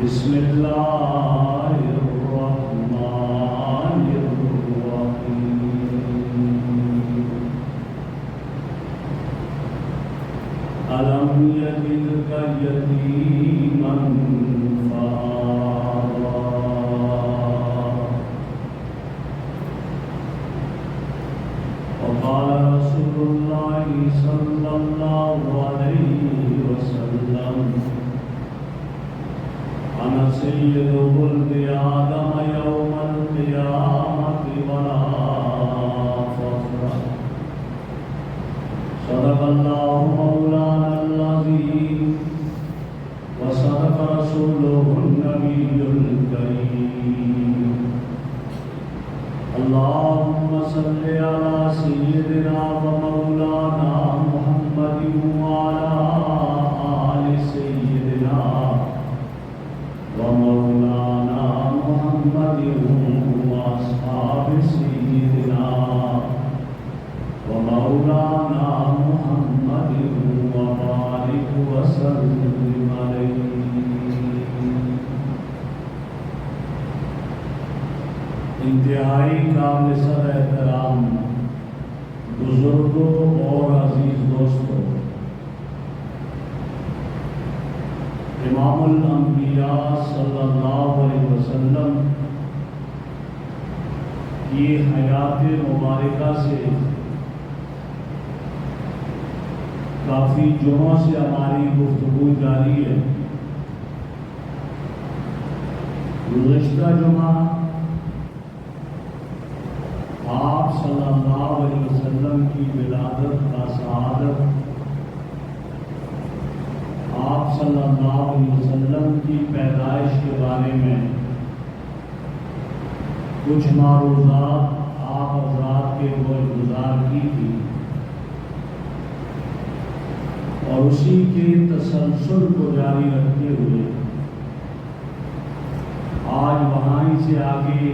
بسم اللہ الرحمن الرحیم ألم يجدك يتيما فآوى وقال رسول الله صلى الله عليه وسلم أنا سيد ولد آدم يوم القيامة ولا فخر صدق الله مولانا العظيم وصدق رسوله النبي الكريم اللهم صل على سيدنا ومولانا محمد وعلى آل سيدنا ومولانا محمد وأصحاب سيدنا ومولانا محمد وبارك وسلم عليه. انتہائی قابل سر احترام بزرگوں اور عزیز دوستوں، امام الانبیاء صلی اللہ علیہ وسلم کی حیات مبارکہ سے کافی جمعوں سے ہماری گفتگو جاری ہے. گزشتہ جمعہ آپ صلی اللہ علیہ وسلم کی ولادت کا سعادت، آپ صلی اللہ علیہ وسلم کی پیدائش کے بارے میں کچھ معروضات آپ حضرات کے گزار کی تھی، اور اسی کے تسلسل کو جاری رکھتے ہوئے آج وہاں سے آگے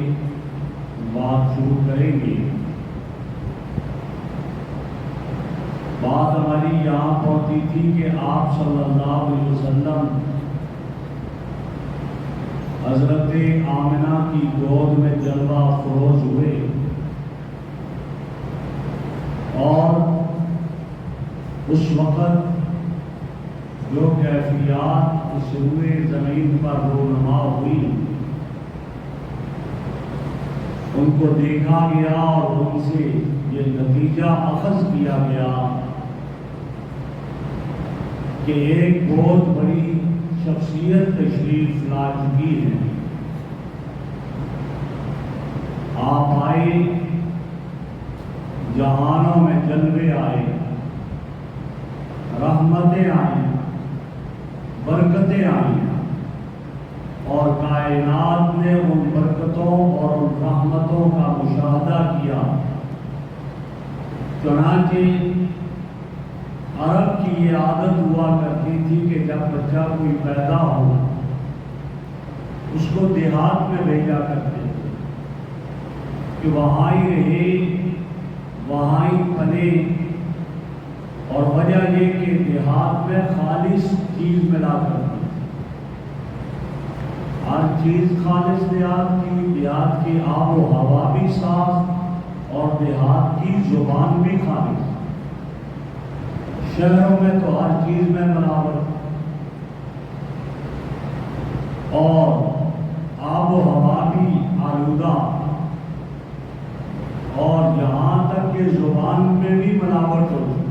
بات شروع کریں گے. بات ہماری یہاں پہنچی تھی کہ آپ صلی اللہ علیہ وسلم حضرت آمنہ کی گود میں جلوہ افروز ہوئے، اور اس وقت جو کیفیات اس روئے زمین پر رونما ہوئی ان کو دیکھا گیا اور ان سے یہ نتیجہ اخذ کیا گیا کہ ایک بہت بڑی شخصیت تشریف لا چکی ہے. آپ آئے، جہانوں میں جلوے آئے، رحمتیں آئیں، برکتیں آئیں، اور کائنات نے ان برکتوں اور ان رحمتوں کا مشاہدہ کیا. چنانچہ عرب کی یہ عادت ہوا کرتی تھی کہ جب بچہ کوئی پیدا ہو اس کو دیہات میں بھیجا کرتے تھے کہ وہاں ہی رہے، وہاں ہی پلے، اور وجہ یہ کہ دیہات میں خالص چیز ملا کرتی، ہر چیز خالص دیہات کی آب و ہوا بھی صاف اور دیہات کی زبان بھی خالص۔ شہروں میں تو ہر چیز میں ملاوٹ اور آب و ہوا بھی آلودہ، اور یہاں تک کہ زبان میں بھی ملاوٹ ہو چکی۔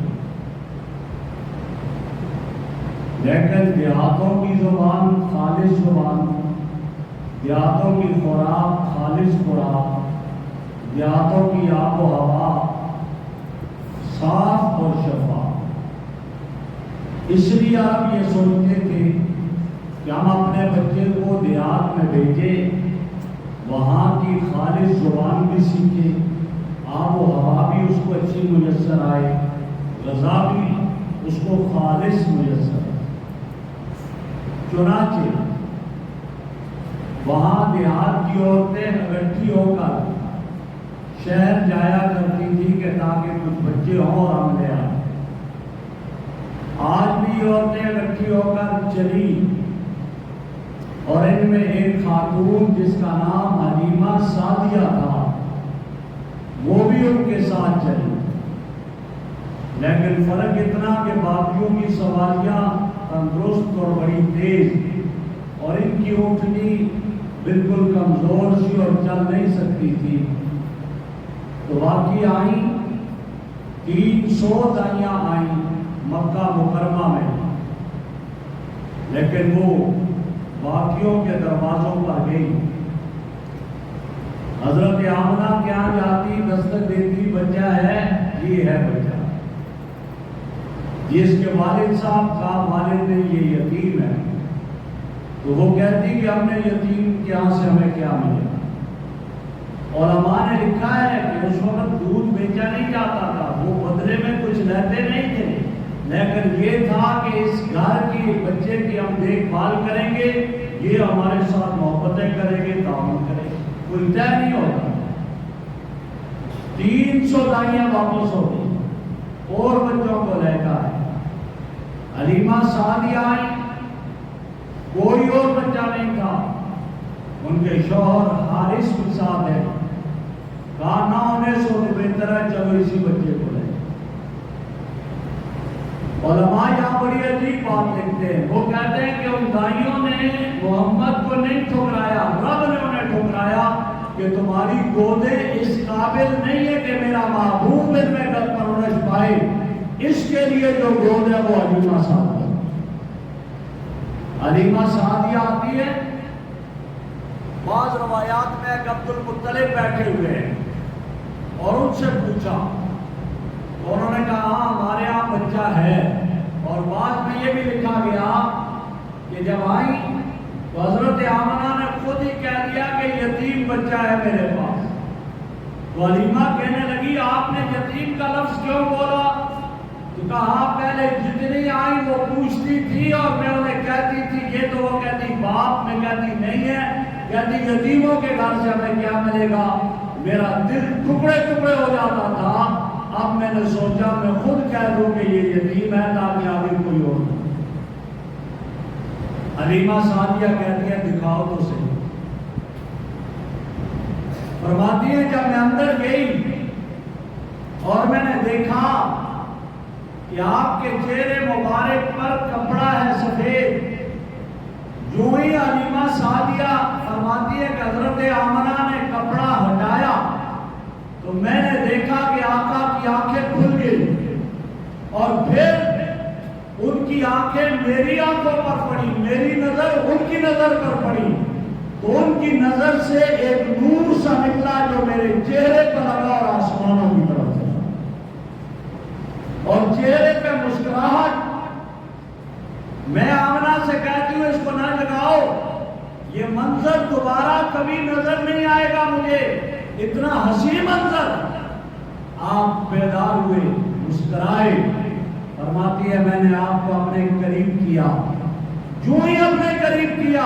لیکن دیہاتوں کی زبان خالص زبان، دیہاتوں کی خوراک خالص خوراک، دیہاتوں کی آب و ہوا صاف اور شفاف۔ اس لیے آپ یہ سوچتے تھے کہ ہم اپنے بچے کو دیہات میں بھیجیں، وہاں کی خالص زبان بھی سیکھے، آب و ہوا بھی اس کو اچھی میسر آئے، غذا بھی اس کو خالص میسر آئے۔ چنانچہ وہاں دیہات کی عورتیں اکٹھی ہو کر شہر جایا کرتی تھی کہ تاکہ کچھ بچے ہوں اور ہم لے آئیں۔ آج بھی عورتیں اکٹھی ہو کر چلی، اور ان میں ایک خاتون جس کا نام حلیمہ سعدیہ تھا وہ بھی ان کے ساتھ چلی، لیکن فرق اتنا کہ باقیوں کی سواریاں تندرست اور بڑی تیز، اور ان کی اونٹنی بالکل کمزور سی اور چل نہیں سکتی تھی۔ تو واقعی آئیں 300 دائیاں آئیں مکہ مکرمہ میں، لیکن وہ باقیوں کے دروازوں پر گئی۔ حضرت آمنہ کے یہاں جاتی، دستک دیتی، بچہ ہے، یہ ہے بچہ، جس کے والد صاحب کا والد نے یہ یتیم ہے، تو وہ کہتی کہ ہم نے یتیم کے یہاں سے ہمیں کیا ملے گا۔ علماء نے لکھا ہے کہ اس وقت دودھ بیچا نہیں جاتا تھا، وہ بدلے میں کچھ لیتے نہیں تھے، لیکن یہ تھا کہ اس گھر کی بچے کی ہم دیکھ بھال کریں گے، یہ ہمارے ساتھ محبتیں کریں گے، تعاون کریں گے، کوئی طے نہیں ہوتا۔ 300 دائیاں واپس ہو گئی اور بچوں کو لے کر آئے۔ حلیمہ سعدیہ آئی، کوئی اور بچہ نہیں تھا، ان کے شوہر حارث بھی ساتھ ہے، کہا نہ ہونے سے تو بہتر ہے، چلو اسی بچے کو لے۔ علماء یہاں بڑی عجیب بات لکھتے ہیں، وہ کہتے ہیں کہ ان دائیوں نے محمد کو نہیں ٹھکرایا، رب نے انہیں ٹھکرایا کہ تمہاری گودیں اس قابل نہیں ہے کہ میرا محبوب ان میں پرورش پائے، اس کے لیے جو گود ہے وہ حلیمہ سعدیہ۔ حلیمہ سعدیہ آتی ہے، بعض روایات میں کہ عبد المطلب بیٹھے ہوئے ہیں اور ان سے پوچھا، انہوں نے کہا ہاں ہمارے یہاں بچہ ہے، اور بعد میں یہ بھی لکھا گیا کہ جب آئی تو حضرت آمنہ نے خود ہی کہہ دیا کہ یتیم بچہ ہے میرے پاس۔ تو حلیمہ کہنے لگی آپ نے یتیم کا لفظ کیوں بولا؟ تو کہا پہلے جتنی آئی وہ پوچھتی تھی اور میں انہیں کہتی تھی یہ تو وہ کہتی باپ، میں کہتی نہیں ہے، کہتی یتیموں کے گھر سے ہمیں کیا ملے گا، میرا دل ٹکڑے ٹکڑے ہو جاتا تھا۔ اب میں نے سوچا میں خود کہہ دوں کہ یہ یتیم ہے تاکہ آگے کوئی اور نہ۔ حلیمہ سعدیہ کہتی ہے دکھاؤ تو صحیح۔ فرماتی ہے جب میں اندر گئی اور میں نے دیکھا کہ آپ کے چہرے مبارک پر کپڑا ہے سفید، جو ہی حلیمہ سعدیہ فرماتی ہے کہ حضرت آمنہ نے کپڑا ہٹایا تو میں نے دیکھا کہ آقا کی آنکھیں کھل گئی، اور پھر ان کی آنکھیں میری آنکھوں پر پڑی، میری نظر ان کی نظر پر پڑی، تو ان کی نظر سے ایک نور سا نکلا جو میرے چہرے پر لگا اور آسمانوں کی طرف سے، اور چہرے پہ مسکراہٹ۔ میں آمنہ سے کہتی ہوں اس کو نہ جگاؤ، یہ منظر دوبارہ کبھی نظر نہیں آئے گا مجھے، اتنا حسین منظر۔ آپ بیدار ہوئے، مسکرائے، فرماتی ہے میں نے آپ کو اپنے قریب کیا، جو ہی اپنے قریب کیا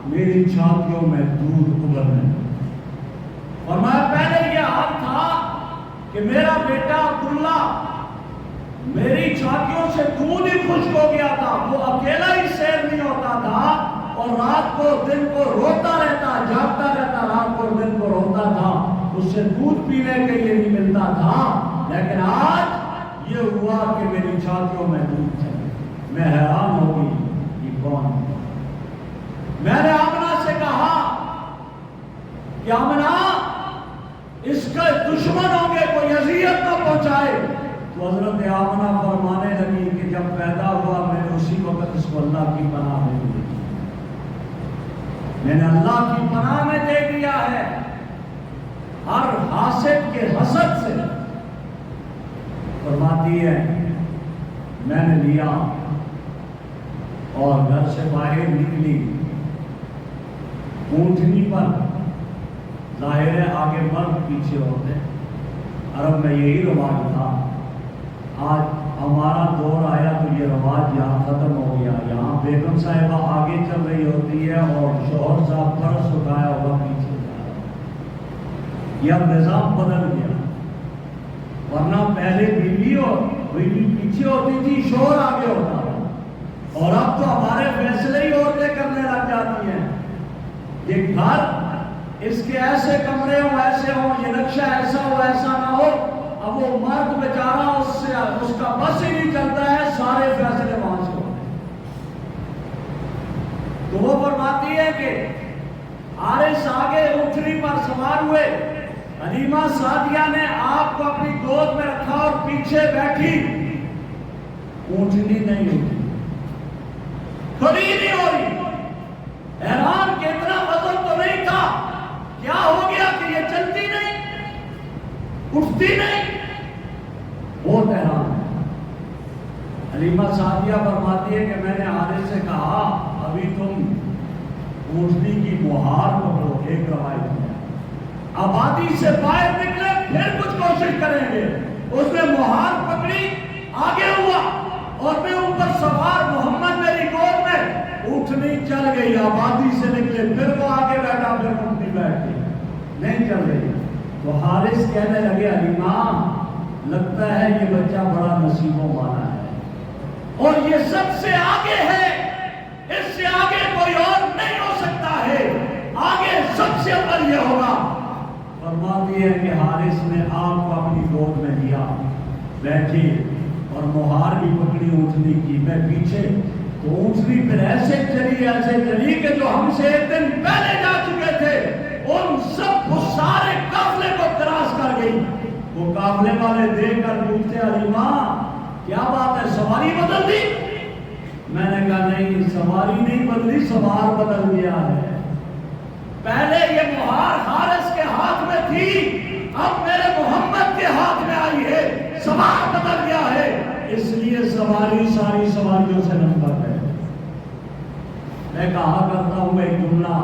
میری چھاتیوں میں دودھ ابلنے، اور میں پہلے یہ حال تھا کہ میرا بیٹا عبداللہ میری چھاتیوں سے دودھ ہی خشک ہو گیا تھا، وہ اکیلا ہی سیر نہیں ہوتا تھا اور رات کو دن کو روتا رہتا، جاگتا رہتا، رات کو دن کو روتا تھا، اس سے دودھ پینے کے لیے نہیں ملتا تھا۔ لیکن آج یہ ہوا کہ میری چھاتیوں میں دودھ چلے۔ میں حیران ہو گئی یہ کون ہے۔ میں نے آمنہ سے کہا کہ آمنہ اس کے دشمن ہوں گے، کوئی اذیت نہ پہنچائے۔ تو حضرت آمنہ فرمانے لگی کہ جب پیدا ہوا میں نے اسی وقت اس کو اللہ کی پناہ میں دے دیا، میں نے اللہ کی پناہ میں دے دیا ہے، ہر حاسد کے حسد سے۔ فرماتی ہے میں نے لیا اور گھر سے باہر نکلی، اونٹنی پر، ظاہر ہے آگے مرد پیچھے ہوتے، عرب میں یہی رواج تھا۔ آج ہمارا دور آیا تو یہ رواج یہاں ختم ہو گیا، یہاں بیگم صاحبہ آگے چل رہی ہوتی ہے اور شوہر صاحب فرش اٹھایا ہوا پیچھے جا رہا ہے۔ یہ اب نظام بدل گیا، ورنہ پہلے بیوی پیچھے ہوتی تھی، شوہر آگے ہوتا تھا، اور اب تو ہمارے فیصلے ہی عورتیں کرنے لگ جاتی ہیں۔ یہ گھر اس کے ایسے کمرے ہوں، ایسے ہوں، یہ نقشہ ایسا ہو، ایسا نہ ہو، اب وہ مرد بیچارہ اس کا بس ہی نہیں چلتا ہے، سارے فیصلے وہاں سے ہوتے ہیں۔ تو وہ فرماتی ہے کہ حارث آگے اونٹنی پر سوار ہوئے، حلیمہ سعدیہ نے آپ کو اپنی گود میں رکھا اور پیچھے بیٹھی، اونٹنی نہیں ہوتی، کھڑی نہیں ہو رہی۔ حیران کہ اتنا وزن تو نہیں تھا، کیا ہو گیا کہ یہ چلتی نہیں، اٹھتی نہیں؟ بہت حیران ہے۔ حلیمہ سعدیہ فرماتی ہے کہ میں نے حارث سے کہا ابھی تم اونٹنی کی مہار پکڑو، ایک روایت ہے، آبادی سے باہر نکلے پھر کچھ کوشش کریں گے۔ اس نے مہار پکڑی، آگے ہوا، اور میں اوپر سوار، محمد میری گود میں، اونٹنی چل گئی، آبادی سے نکلے، پھر وہ آگے بیٹھا، پھر اونٹنی بیٹھ گئی، نہیں چل رہی۔ تو حارث کہنے لگے حلیمہ لگتا ہے یہ بچہ بڑا نصیبوں والا ہے، اور یہ سب سے آگے ہے، اس سے آگے کوئی اور نہیں ہو سکتا ہے، آگے سب سے اول یہ ہوگا۔ فرماتی ہے کہ حارث نے آپ کو اپنی گود میں لیا، بیٹھی اور مہار بھی پکڑی اونٹنی کی، میں پیچھے، تو اونٹنی پھر ایسے چلی کہ جو ہم سے ایک دن پہلے جا چکے تھے ان سب اس سارے قافلے کو کراس کر گئی۔ وہ قافلے والے دیکھ کر پوچھتے حلیمہ کیا بات ہے، سواری بدل دی؟ میں نے کہا نہیں، سواری نہیں بدلی، سوار بدل گیا ہے۔ پہلے یہ مہار حارث کے ہاتھ میں تھی، اب میرے محمد کے ہاتھ میں آئی ہے، سوار بدل گیا ہے، اس لیے سواری ساری سواریوں سے نمبر ہے۔ میں کہا کرتا ہوں ایک جملہ،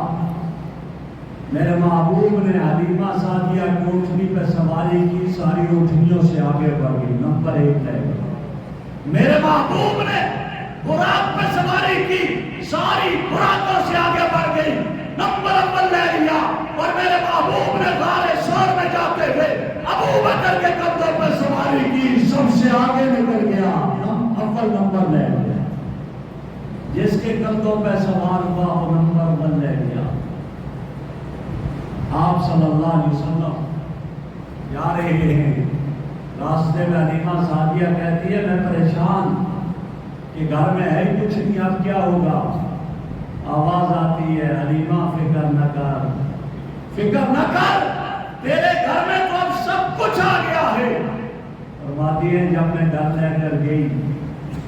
میرے محبوب نے حلیمہ سعدیہ کی اونٹنی پہ سواری کی، ساری اونٹنیوں سے آگے بڑھ گئی، نمبر 1 لے گئی۔ میرے محبوب نے براق پہ سواری کی، ساری براقوں سے آگے بڑھ گئی، نمبر اول لے لیا۔ اور میرے محبوب نے غار ثور میں جاتے ہوئے ابو بکر کے کندھوں پہ سواری کی، سب سے آگے نکل گیا، اول نمبر لے گیا۔ جس کے کندھوں پہ سوار ہوا وہ نمبر 1 لے گیا۔ آپ صلی اللہ علیہ وسلم جا رہے ہیں، راستے میں حلیمہ سعدیہ کہتی ہے میں پریشان کہ گھر میں ہے کچھ نہیں، اب کیا ہوگا؟ آواز آتی ہے حلیمہ فکر نہ کر، فکر نہ کر، تیرے گھر میں تو اب سب کچھ آ گیا ہے۔ فرماتی ہے جب میں گھر لے کر گئی،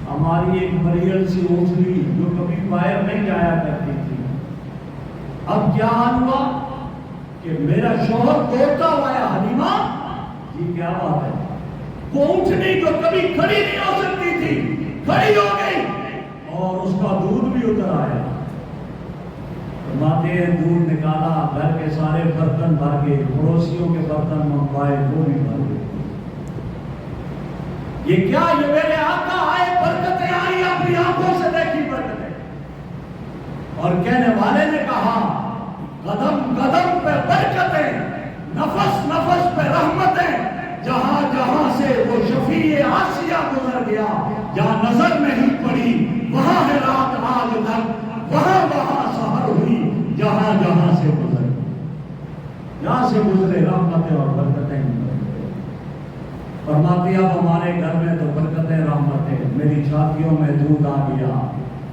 ہماری ایک مریل سی اونٹنی جو کبھی باہر نہیں جایا کرتی تھی، اب کیا حال ہوا کہ میرا شوہر دوڑتا ہوا ہے، حلیمہ یہ کیا بات ہے؟ وہ اونٹنی جو کبھی کھڑی نہیں ہو سکتی تھی کھڑی ہو گئی اور اس کا دودھ بھی اتر آیا۔ فرماتے ہیں دودھ نکالا، گھر کے سارے برتن بھر گئے، پڑوسیوں کے برتن منگوائے وہ بھی بھر گئے۔ یہ کیا؟ یہ میرے آقا آئے، برکتیں آئی، اپنی آنکھوں سے دیکھی برکتیں۔ اور کہنے والے نے کہا قدم قدم پہ برکتیں، نفس نفس پہ رحمتیں، جہاں جہاں سے وہ شفیع آسیہ گزر گیا، جہاں نظر نہیں پڑی وہاں ہے رات آج تک، وہاں سحر ہوئی، جہاں سے گزر، جہاں سے گزرے رحمتیں اور برکتیں فرماتی اب ہمارے گھر میں تو برکتیں رحمتیں، میری چھاتیوں میں دودھ آ گیا،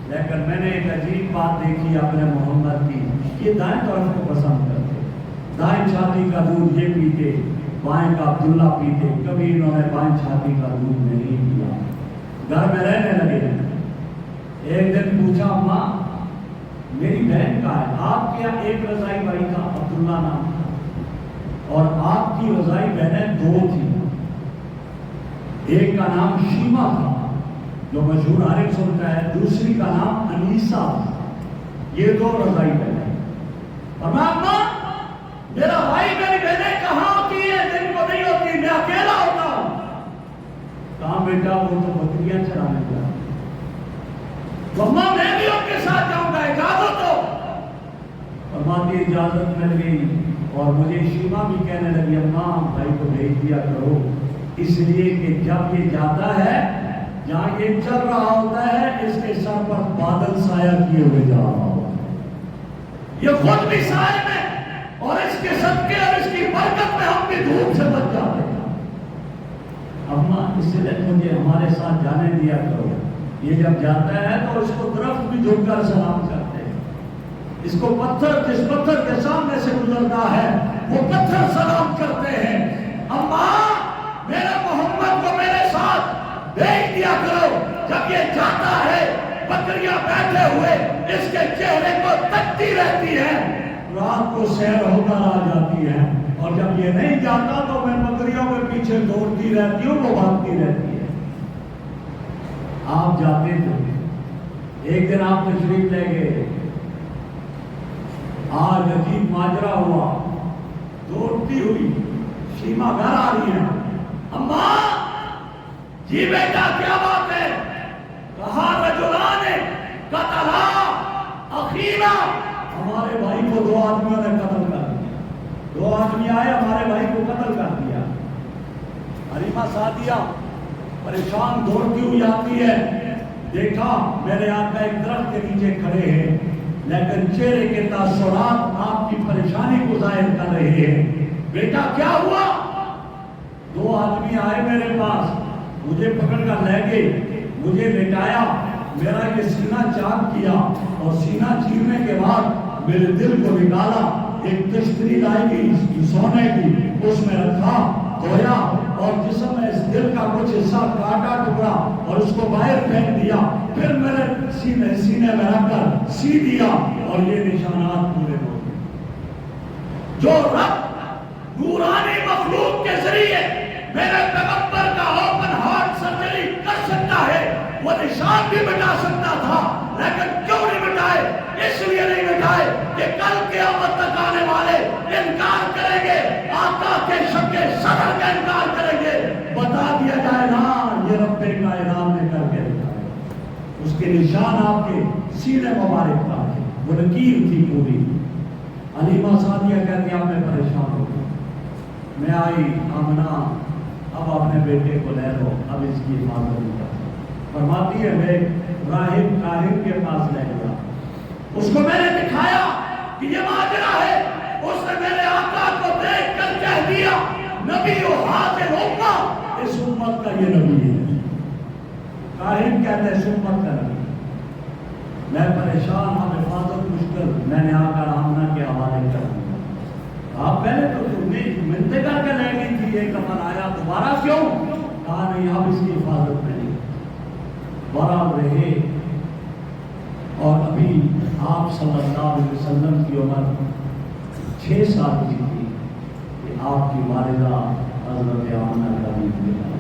لیکن میں نے ایک عجیب بات دیکھی اپنے محمد کی، یہ دائیں طرف کو پسند کرتے، دائیں چھاتی کا دودھ یہ پیتے، بائیں کا عبداللہ پیتے، کبھی انہوں نے بائیں چھاتی کا دودھ نہیں پیا، گھر میں رہنے لگے۔ ایک دن پوچھا اماں میری بہن کا ہے، آپ کیا ایک رضائی بھائی تھا عبداللہ نام تھا، اور آپ کی رضائی بہنیں دو تھی، ایک کا نام شیما تھا جو مشہور عارف سنتا ہے، دوسری کا نام انیسا، یہ دو رضائی بہنیں، اور میں میرا بھائی میری بہنیں کہاں ہوتی ہے، دن کو نہیں ہوتی، میں اکیلا ہوتا ہوں، کہاں بیٹا وہ تو بکریاں چرانے جا، مما میں بھی ان کے ساتھ جاؤں گا، اجازت ہو، فرماتی اجازت مل گئی، اور مجھے شیما بھی کہنے لگی اماں بھائی کو بھیج دیا کرو، اس لیے کہ جب یہ جاتا ہے جہاں یہ چل رہا ہوتا ہے اس کے سر پر بادل سایہ کیے ہوئے جا رہا ہوتا ہے، یہ خود بھی سائے میں، اور اس کے صدقے اور اس کی برکت میں ہم بھی دھوپ سے بچ جاتے ہیں۔ اماں اس لیے مجھے ہمارے ساتھ جانے دیا کرو، یہ جب جاتا ہے تو اس کو درخت بھی جھک کر سلام کرتے ہیں، اس کو پتھر جس پتھر کے سامنے سے گزرتا ہے وہ پتھر سلام کرتے ہیں۔ اماں میرے محمد کو میرے ساتھ بھیج دیا کرو، جب یہ جاتا ہے بکریاں بیٹھے ہوئے اس کے چہرے کو تکتی رہتی ہیں، رات کو سیر ہو کر آ جاتی ہے، اور جب یہ نہیں جاتا تو میں بکریوں کے پیچھے دوڑتی رہتی ہوں، وہ بھاگتی رہتی ہے۔ آپ جاتے تھے، ایک دن آپ تشریف لے گئے، آج عجیب ماجرا ہوا، دوڑتی ہوئی شیما گھر آ رہی ہے، اماں جی بیٹا کیا بات ہے، کہا رجلان قتلا اخینا، ہمارے بھائی کو دو آدمیوں نے قتل کر دیا، دو آدمی آئے ہمارے بھائی کو قتل کر دیا۔ حلیمہ سعدیہ پریشان دوڑتی ہوئی آتی ہے، دیکھا میرے آقا ایک درخت کے نیچے کھڑے ہیں، لیکن چہرے کے تاثرات آپ کی پریشانی کو ظاہر کر رہے ہیں، بیٹا کیا ہوا؟ دو آدمی آئے میرے پاس، مجھے پکڑ کر لے گئے، مجھے لٹایا، میرا یہ سینہ چاک کیا، اور سینہ چیرنے کے بعد میرے دل کو نکالا، ایک تشتری لائی گئی سونے کی، اس میں رکھا، دھویا، اور جسم میں اس دل کا کچھ حصہ کاٹا ٹکڑا اور اس کو باہر پھینک دیا، پھر میرے سینے میں رکھ کر سی دیا، اور یہ نشانات پورے ہو گئے۔ جو رب نورانی مخلوق کے ذریعے میرے پیغمبر کا اوپن ہارٹ سرجری کر سکتا ہے، وہ نشان بھی مٹا سکتا تھا، لیکن کیوں نہیں مٹائے؟ اس لیے نہیں مٹائے کہ کل قیامت تک آنے والے انکار کریں گے، آقا کے شک صدر کا انکار کریں گے، بتا دیا جائے نا یہ رب کائنات نے کر کے رکھا ہے، اس کے نشان آپ کے سینے مبارک پر تھے، وہ لکیر تھی پوری۔ حلیمہ سعدیہ کہتی اب میں پریشان ہو گئی، میں آئی، آمنہ اب اپنے بیٹے کو لے لو، اب اس کی حفاظت نہیں کر سکتا، فرماتی ہے میں راہب کاہن کے پاس لے گیا، اس کو میں نے دکھایا کہ یہ ماجرا ہے، اس نے میرے آقا کو دیکھ کر کہہ دیا نبی و حاضر امت، اس امت کا یہ نبی ہے، کاہن کہتے ہیں اس امت کا نبی، میں پریشان، اب حفاظت مشکل، میں نے آ کر آمنہ کے حوالے کر دیا، آپ پہلے تو منتے کر کے لے گئی تھی، ایک دفعہ آیا دوبارہ کیوں؟ کہا نہیں اب اس کی حفاظت میں نہیں، برابر رہے، اور ابھی آپ صلی اللہ علیہ وسلم کی عمر 6 سال کی تھی کہ آپ کی والدہ حضرت آمنہ کا بھی انتقال۔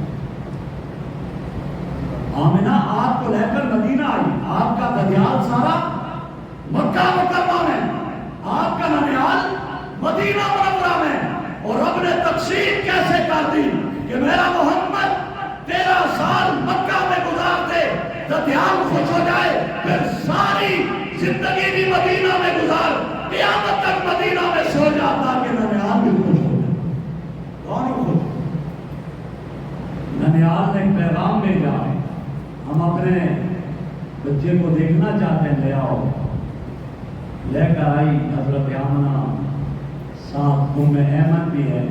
آمنہ آپ کو لے کر مدینہ آئی، آپ کا ددیال سارا مکہ مکرمہ میں، آپ کا ننیال مدینہ منورہ میں، اور رب نے تقسیم کیسے کر دی کہ میرا محمد 13 سال مکہ میں گزار دے، ددیال خوش ہو جائے، پھر ساری زندگی بھی مدینہ میں گزار، قیامت تک مدینہ میں سو جاتا کہ ننیال بھی خوش ہو جائے، دونوں خوش۔ ننیال نے پیغام بھیجا ہم اپنے بچے کو دیکھنا چاہتے ہیں، لے آؤ۔ لے کر آئی حضرت آمنہ، ساتھ ام ایمن بھی ہے۔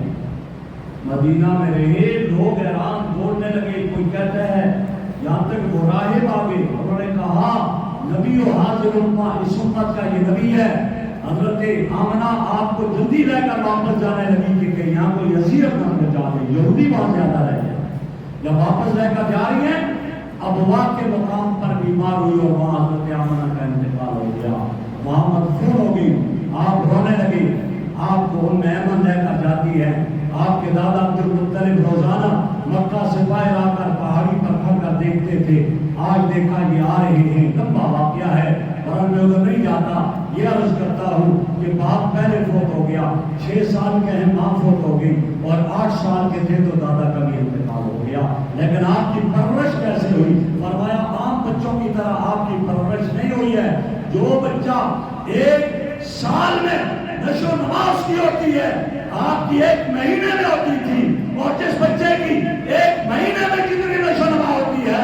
مدینہ میں رہے، لوگ حیران بولنے لگے، کوئی کہتا ہے یہاں تک وہ راہب آ گئے، انہوں نے کہا نبی و حاضر امہ، اس امت کا یہ نبی ہے۔ حضرت آمنہ آپ کو جلدی لے کر واپس جانے لگی کہ یہاں کوئی اذیت نہ پہنچا دے، یہودی بہت زیادہ رہ گئے۔ جب واپس لے کر جا رہی ہیں، ابوا کے مقام پر بیمار ہوئی اور وہاں حضرت آمنہ کا انتقال ہو گیا، وہاں مدفون ہو گئی۔ آپ رونے لگے، آپ کو ام ایمن لے کر جاتی ہے۔ آپ کے دادا عبدالمطلب روزانہ مکہ سے باہر آ کر پہاڑی پر کھڑ کر دیکھتے تھے، آج دیکھا یہ آ رہے ہیں، لمبا واقعہ ہے، اور میں ادھر نہیں جاتا۔ یہ عرض کرتا ہوں کہ باپ پہلے فوت ہو گیا، 6 سال کے ہیں ماں فوت ہو گئی، اور 8 سال کے تھے تو دادا کا بھی انتقال ہو گیا، لیکن آپ کی پرورش کیسے ہوئی؟ فرمایا عام بچوں کی طرح آپ کی پرورش نہیں ہوئی ہے۔ جو بچہ 1 سال میں نشو و نما کی ہوتی ہے، آپ کی 1 مہینے میں ہوتی تھی، اور جس بچے کی 1 مہینے میں جتنی نشو و نما ہوتی ہے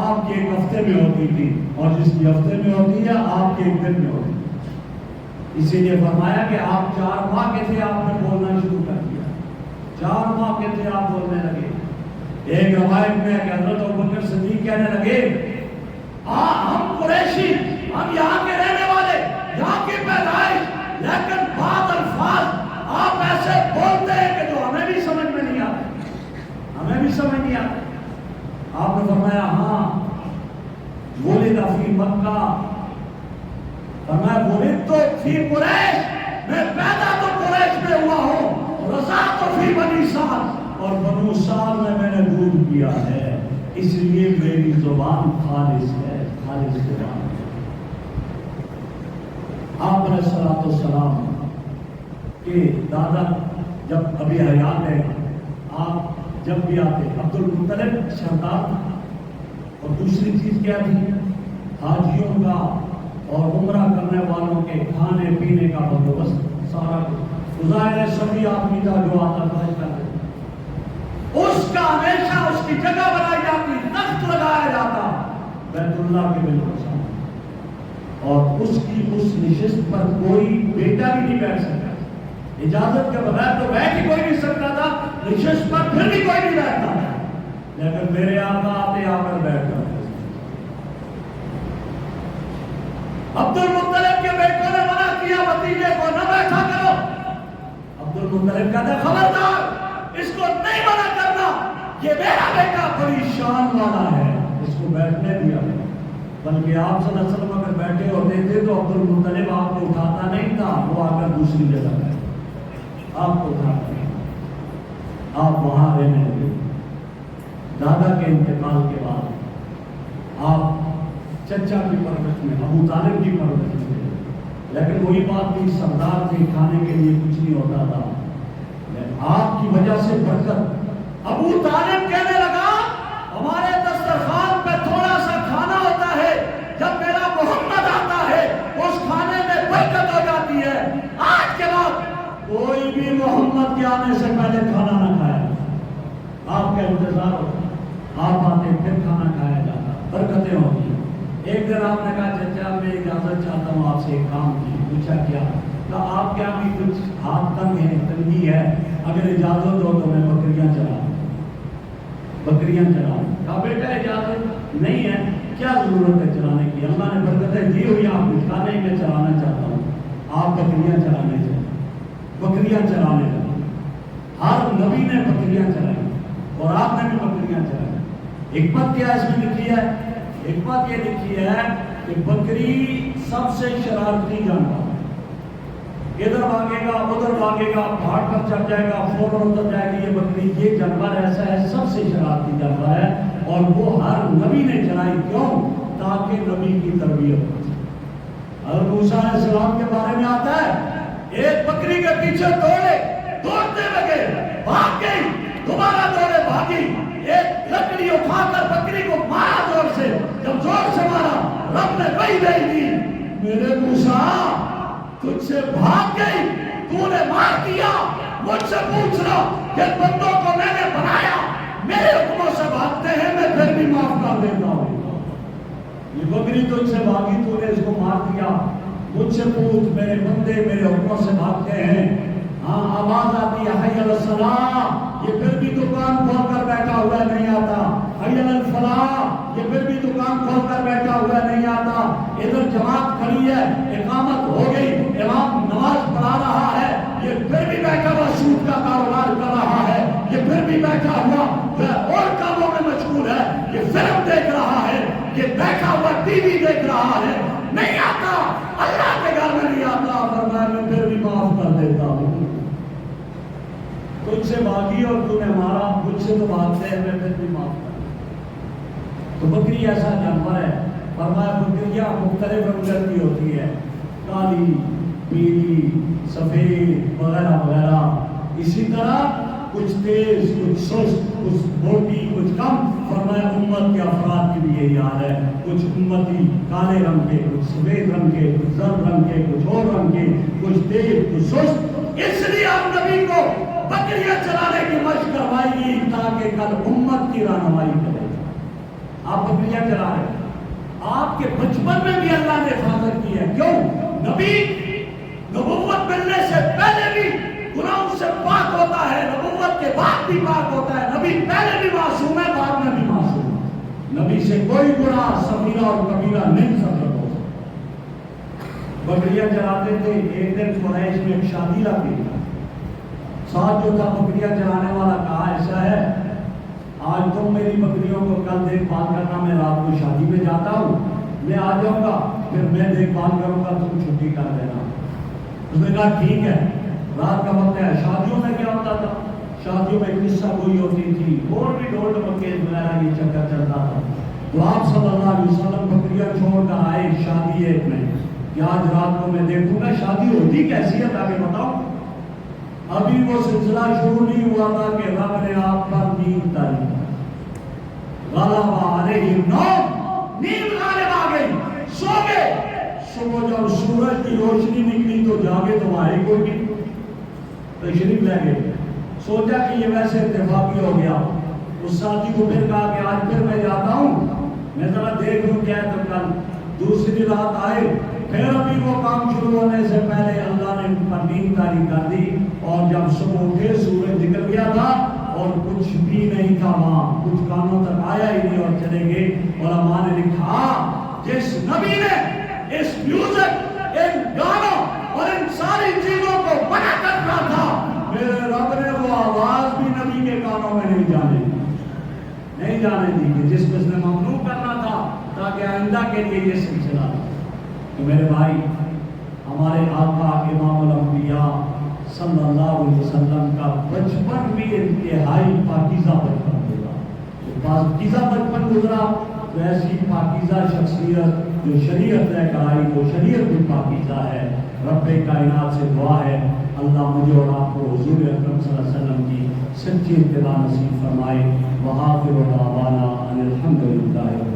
آپ کی 1 ہفتے میں ہوتی تھی، اور جس کی ہفتے میں ہوتی ہے آپ کے 1 دن میں ہوتی ہے۔ اسی لیے فرمایا کہ آپ 4 ماہ کے تھے، آپ نے بولنا شروع کر دیا، 4 ماہ کے تھے آپ بولنے لگے۔ ایک روایت میں کہ حضرت ابوبکر صدیق کہنے لگے ہم قریشی، ہم یہاں کے رہنے والے، یہاں کی پیدائش، لیکن بعض الفاظ آپ ایسے بولتے ہیں کہ جو ہمیں بھی سمجھ میں نہیں آتے، ہمیں بھی سمجھ نہیں آتے۔ آپ نے فرمایا ہاں ولد فی مکہ، فرمایا ولد تو فی قریش، میں پیدا تو قریش میں ہوا ہوں، رضا تو فی بنی سعد، اور بنو سعد میں نے دودھ پیا ہے، اس لیے میری زبان خالص ہے، خالص زبان ہے۔ آپ علیہ الصلوۃ والسلام کہ دادا جب ابھی حیات ہے، آپ جب بھی آتے، عبدالمطلب سردار تھا، اور دوسری چیز کیا تھی؟ حاجیوں کا اور عمرہ کرنے والوں کے کھانے پینے کا بندوبست سارا کچھ، ظاہر سبھی آدمی کا جو آتا تھا اس کا ہمیشہ اس کی جگہ بنائی جاتی، تخت لگایا جاتا بیت اللہ کے بالکل سامنے، اور اس کی اس نشست پر کوئی بیٹا بھی نہیں بیٹھ سکتا، اجازت کے بغیر تو بیٹھ ہی کوئی نہیں سکتا تھا، نشست پر پھر بھی کوئی نہیں بیٹھتا تھا، لیکن میرے آقا آتے آ کر بیٹھ جاتے۔ عبدالمطلب کے بیٹوں نے منع کیا بھتیجے کو نہ بیٹھا کرو، عبدالمطلب کہتے خبردار اس کو نہیں منع کرنا، یہ میرا بیٹا بڑی شان والا ہے، اس کو بیٹھنے دیا۔ بلکہ آپ صلی اللہ علیہ وسلم اگر بیٹھے ہوتے تھے تو عبدالمطلب آپ کو اٹھاتا نہیں تھا، وہ آ کر دوسری جگہ بیٹھے آپ کو اٹھاتا نہیں، آپ وہاں رہنے لگے۔ دادا کے انتقال کے بعد آپ چچا کی پرورش میں، ابو طالب کی پرورش میں، لیکن وہی بات بھی، سردار تھے، کھانے کے لیے کچھ نہیں ہوتا تھا، آپ کی وجہ سے برکت۔ ابو طالب کہنے لگا ہمارے دسترخوان پہ تھوڑا سا کھانا ہوتا ہے، جب میرا محمد آتا ہے اس کھانے میں برکت ہو جاتی ہے، آج کے بعد کوئی بھی محمد کے آنے سے پہلے کھانا نہ کھائے، آپ کا انتظار ہوتا، آپ آتے پھر کھانا کھایا جاتا، برکتیں ہوتی ہیں۔ ایک دن آپ نے کہا چچا میں اجازت چاہتا ہوں آپ سے ایک کام کی، پوچھا کیا؟ کہا آپ کیا بھی کچھ ہاتھ تنگ ہے، تنگی ہے، اگر اجازت ہو تو میں بکریاں چلاؤں، بکریاں چلاؤں۔ کہا بیٹا اجازت نہیں ہے، کیا ضرورت ہے چلانے کی، اللہ نے برکتیں دی ہوئی، آپ اٹھا نہیں، میں چلانا چاہتا ہوں، آپ بکریاں چلانے چاہتے، بکریاں چلانے لگے۔ ہر نبی نے بکریاں چلائی اور آپ نے بھی بکریاں چلائی۔ حکمت کیا اس میں لکھی ہے؟ حکمت یہ لکھی ہے کہ بکری سب سے شرارتی جانور، ادھر بھاگے گا ادھر بھاگے گا، پہاڑ پر چڑھ جائے گا فوراً اتر جائے گی، یہ بکری، یہ جانور ایسا ہے سب سے شرارتی جانور ہے، اور وہ ہر نبی نے چلائی، کیوں؟ تاکہ نبی کی تربیت ہو۔ حضرت موسیٰ علیہ السلام کے بارے میں آتا ہے ایک بکری کے پیچھے دوڑے، دوڑتے لگے، بھاگ گئی، دوبارہ دوڑے، بھاگی، ایک لکڑی اٹھا کر بکری کو مارا زور سے، جب زور سے مارا رب نے وحی بھیج دی، میرے موسیٰ تجھ سے بھاگ گئی، تو نے مار دیا، مجھ سے پوچھنا کہ بندوں کو میں نے بنایا، میرے حکموں سے بھاگتے ہیں، میں پھر بھی معاف کر دیتا ہوں۔ بکری تجھ سے بھاگی تو نے اس کو مار دیا، مجھ سے پوچھ، میرے بندے میرے حکموں سے بھاگتے ہیں، ہاں آواز آتی ہے حی علی الصلاۃ، یہ پھر بھی دکان کھول کر بیٹھا ہوا ہے نہیں آتا، حی علی الفلاح، یہ پھر بھی دکان کھول کر بیٹھا ہوا ہے نہیں آتا، ادھر جماعت کھڑی ہے، اقامت ہو گئی، امام نماز پڑھا رہا ہے، یہ پھر بھی بیٹھا ہوا سود کا کاروبار کر رہا ہے، یہ پھر بھی بیٹھا ہوا اور کاموں میں مشغول ہے، یہ فلم دیکھ رہا ہے، یہ بیٹھا ہوا ٹی وی دیکھ رہا ہے، نہیں آتا، اللہ کے گھر میں نہیں آتا، فرمایا میں پھر بھی معاف کر دیتا ہوں۔ تجھ سے بھاگی اور تو نے مارا، مجھ سے تو بھاگتے ہیں، میں پھر بھی معاف کر دیتا۔ تو بکری ایسا جانور ہے، فرمایا بکریاں مختلف رنگ کی ہوتی ہے، کالی، پیلی، سفید وغیرہ وغیرہ، اسی طرح کچھ تیز، کچھ سست، کچھ موٹی، کچھ کم، فرمایا امت کے افراد کی بھی یہی حال ہے، کچھ امتی کالے رنگ کے، کچھ سفید رنگ کے، کچھ زرد رنگ کے، کچھ اور رنگ کے، کچھ تیز، کچھ سست، اس لیے آپ نبی کو بکریاں چلانے کی مشق کروائی گی تاکہ کل امت کی رہنمائی کرے۔ آپ بکریاں چلا رہے ہیں، آپ کے بچپن میں بھی اللہ نے حفاظت کی ہے، کیوں؟ نبی نبوت ملنے سے پہلے بھی گناہوں سے پاک ہوتا ہے، نبوت کے بعد بھی پاک ہوتا ہے، نبی پہلے بھی معصوم ہے، بعد میں بھی معصوم ہے، نبی سے کوئی گناہ صغیرہ اور کبیرہ نہیں سرزد ہو سکتا۔ بکریاں چلاتے تھے، ایک دن قریش میں ایک شادی لگی، ساتھ جو تھا بکریاں چلانے والا کہا ایسا ہے آج تم میری بکریوں کو کل دیکھ بھال کرنا، میں رات کو شادی میں جاتا ہوں، میں آ جاؤں گا، پھر میں دیکھ بھال کروں گا، تم چھٹی کر دینا۔ اس نے کہا ٹھیک ہے، رات کا وقت ہے۔ شادیوں میں کیا ہوتا تھا؟ شادیوں میں قصہ گوئی ہوتی تھی، اور بھی ڈھول ڈمکے وغیرہ یہ چکر چلتا تھا۔ تو آپ صلی اللہ علیہ وسلم بکریاں چھوڑ کر آئے شادی ایک میں کہ آج رات کو میں دیکھوں گا شادی ہوتی کیسی ہے تاکہ بتاؤں۔ ابھی وہ سلسلہ شروع نہیں ہوا تھا کہ رب نے آپ پر نیند تاری غلب علیہم النوم، نیند غالب آ گئی، سو گئے۔ صبح جب سورج کی روشنی نکلی تو جاگے تو آئے کوئی نہیں، تشریف لے گئے۔ سوچا کہ یہ ویسے اتفاقی ہو گیا، اس ساتھی کو پھر کہا کہ آج پھر میں جاتا ہوں، میں ذرا دیکھ لوں کیا ہے، تو کل دوسری رات آئے، پھر ابھی وہ کام شروع ہونے سے پہلے اللہ نے ان پر نیند طاری کر دی، اور جب صبح اٹھے سورج نکل گیا تھا اور کچھ بھی نہیں تھا وہاں، کچھ کانوں تک آیا ہی نہیں اور چلے گئے۔ علماء نے لکھا جس نبی نے اس میوزک، ان گانوں اور ان ساری چیزوں کو منع کرنا تھا، میرے رب نے وہ آواز بھی نبی کے کانوں میں نہیں جانے دی کہ جس کو اس نے ممنوع کرنا تھا تاکہ آئندہ کے لیے یہ سلسلہ تھا۔ تو میرے بھائی، ہمارے آقا امام الانبیاء صلی اللہ علیہ وسلم کا بچپن بھی انتہائی پاکیزہ بچپن گزرا، پاکیزہ بچپن گزرا، تو ایسی پاکیزہ شخصیت جو شریعت لے کر آئی، وہ شریعت بھی پاکیزہ ہے۔ رب کائنات سے دعا ہے اللہ مجھے اور آپ کو حضور اکرم صلی اللہ علیہ وسلم کی سچی اتباع نصیب فرمائے۔ وآخر دعوانا ان الحمد للہ۔